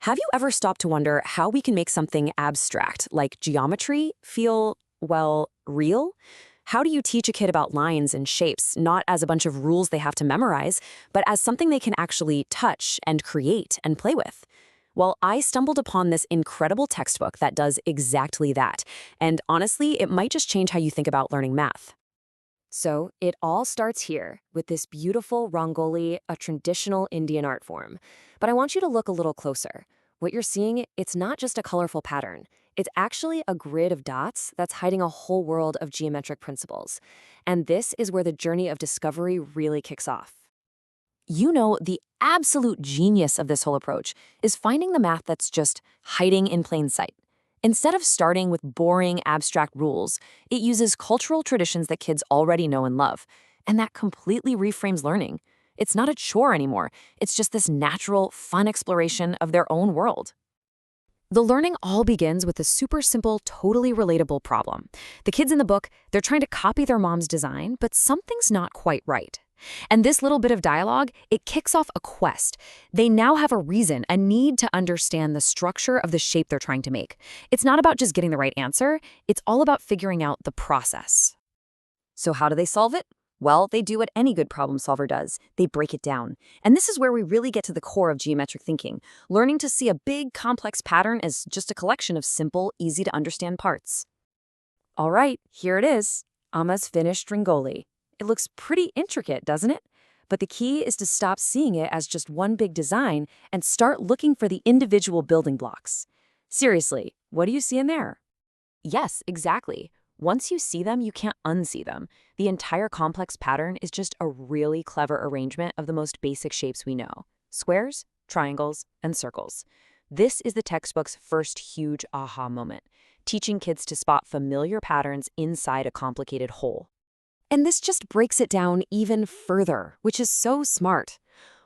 Have you ever stopped to wonder how we can make something abstract, like geometry, feel, well, real? How do you teach a kid about lines and shapes, not as a bunch of rules they have to memorize, but as something they can actually touch and create and play with? Well, I stumbled upon this incredible textbook that does exactly that. And honestly, it might just change how you think about learning math. So it all starts here with this beautiful rangoli, a traditional Indian art form. But I want you to look a little closer. What you're seeing, it's not just a colorful pattern. It's actually a grid of dots that's hiding a whole world of geometric principles. And this is where the journey of discovery really kicks off. You know, the absolute genius of this whole approach is finding the math that's just hiding in plain sight. Instead of starting with boring, abstract rules, it uses cultural traditions that kids already know and love, and that completely reframes learning. It's not a chore anymore. It's just this natural, fun exploration of their own world. The learning all begins with a super simple, totally relatable problem. The kids in the book, they're trying to copy their mom's design, but something's not quite right. And this little bit of dialogue, it kicks off a quest. They now have a reason, a need to understand the structure of the shape they're trying to make. It's not about just getting the right answer, it's all about figuring out the process. So how do they solve it? Well, they do what any good problem solver does. They break it down. And this is where we really get to the core of geometric thinking, learning to see a big, complex pattern as just a collection of simple, easy-to-understand parts. All right, here it is, Amma's finished rangoli. It looks pretty intricate, doesn't it? But the key is to stop seeing it as just one big design and start looking for the individual building blocks. Seriously, what do you see in there? Yes, exactly. Once you see them, you can't unsee them. The entire complex pattern is just a really clever arrangement of the most basic shapes we know: squares, triangles, and circles. This is the textbook's first huge aha moment, teaching kids to spot familiar patterns inside a complicated whole. And this just breaks it down even further, which is so smart.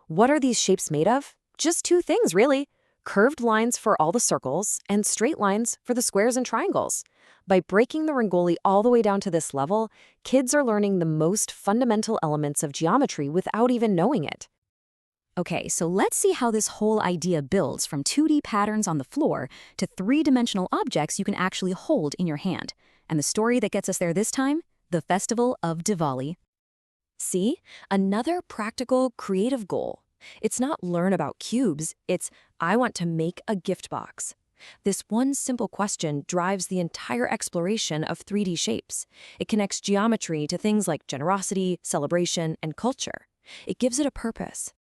What are these shapes made of? Just two things, really. Curved lines for all the circles and straight lines for the squares and triangles. By breaking the rangoli all the way down to this level, kids are learning the most fundamental elements of geometry without even knowing it. Okay, so let's see how this whole idea builds from 2D patterns on the floor to three-dimensional objects you can actually hold in your hand. And the story that gets us there this time? The Festival of Diwali. See? Another practical, creative goal. It's not learn about cubes, it's I want to make a gift box. This one simple question drives the entire exploration of 3D shapes. It connects geometry to things like generosity, celebration, and culture. It gives it a purpose.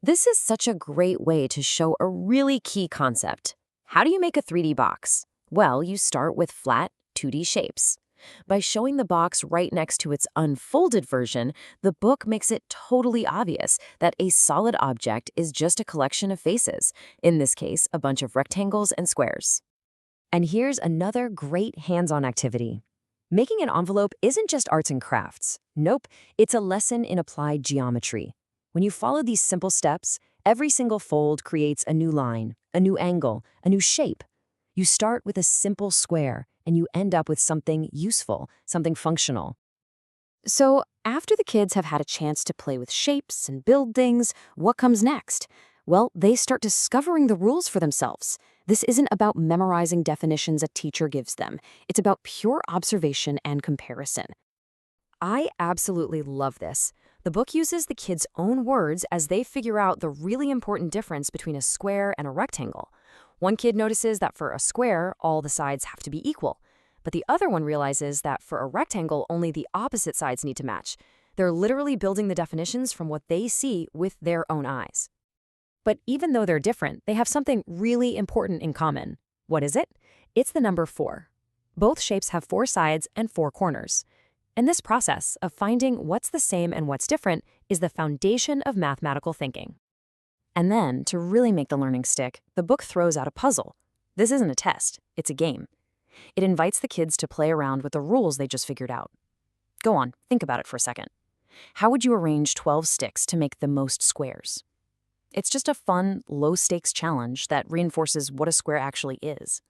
This is such a great way to show a really key concept. How do you make a 3D box? Well, you start with flat, 2D shapes. By showing the box right next to its unfolded version, the book makes it totally obvious that a solid object is just a collection of faces, in this case, a bunch of rectangles and squares. And here's another great hands-on activity. Making an envelope isn't just arts and crafts. Nope, it's a lesson in applied geometry. When you follow these simple steps, every single fold creates a new line, a new angle, a new shape. You start with a simple square, and you end up with something useful, something functional. So, after the kids have had a chance to play with shapes and build things, what comes next? Well, they start discovering the rules for themselves. This isn't about memorizing definitions a teacher gives them. It's about pure observation and comparison. I absolutely love this. The book uses the kids' own words as they figure out the really important difference between a square and a rectangle. One kid notices that for a square, all the sides have to be equal. But the other one realizes that for a rectangle, only the opposite sides need to match. They're literally building the definitions from what they see with their own eyes. But even though they're different, they have something really important in common. What is it? It's the number 4. Both shapes have 4 sides and 4 corners. And this process of finding what's the same and what's different is the foundation of mathematical thinking. And then, to really make the learning stick, the book throws out a puzzle. This isn't a test, it's a game. It invites the kids to play around with the rules they just figured out. Go on, think about it for a second. How would you arrange 12 sticks to make the most squares? It's just a fun, low-stakes challenge that reinforces what a square actually is.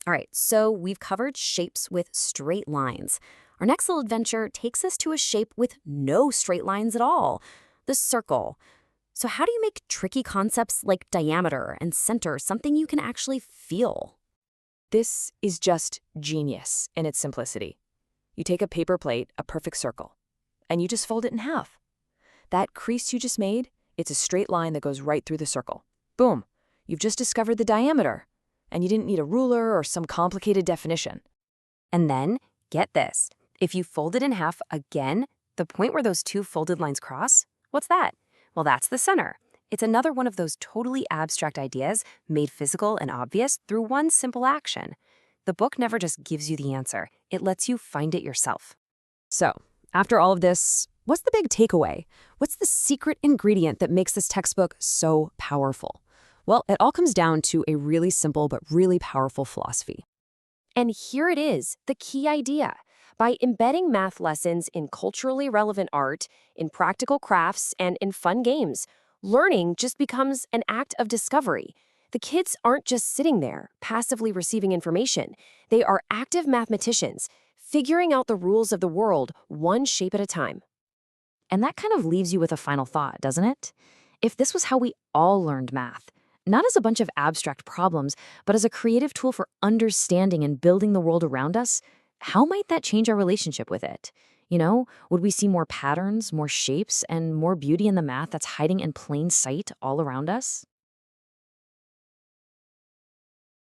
All right, so we've covered shapes with straight lines. Our next little adventure takes us to a shape with no straight lines at all, the circle. So how do you make tricky concepts like diameter and center something you can actually feel? This is just genius in its simplicity. You take a paper plate, a perfect circle, and you just fold it in half. That crease you just made, it's a straight line that goes right through the circle. Boom, you've just discovered the diameter, and you didn't need a ruler or some complicated definition. And then, get this, if you fold it in half again, the point where those two folded lines cross, what's that? Well, that's the center. It's another one of those totally abstract ideas made physical and obvious through one simple action. The book never just gives you the answer, it lets you find it yourself. So, after all of this, what's the big takeaway? What's the secret ingredient that makes this textbook so powerful? Well, it all comes down to a really simple but really powerful philosophy. And here it is, the key idea. By embedding math lessons in culturally relevant art, in practical crafts, and in fun games, learning just becomes an act of discovery. The kids aren't just sitting there, passively receiving information. They are active mathematicians, figuring out the rules of the world one shape at a time. And that kind of leaves you with a final thought, doesn't it? If this was how we all learned math, not as a bunch of abstract problems, but as a creative tool for understanding and building the world around us, how might that change our relationship with it? Would we see more patterns, more shapes, and more beauty in the math that's hiding in plain sight all around us?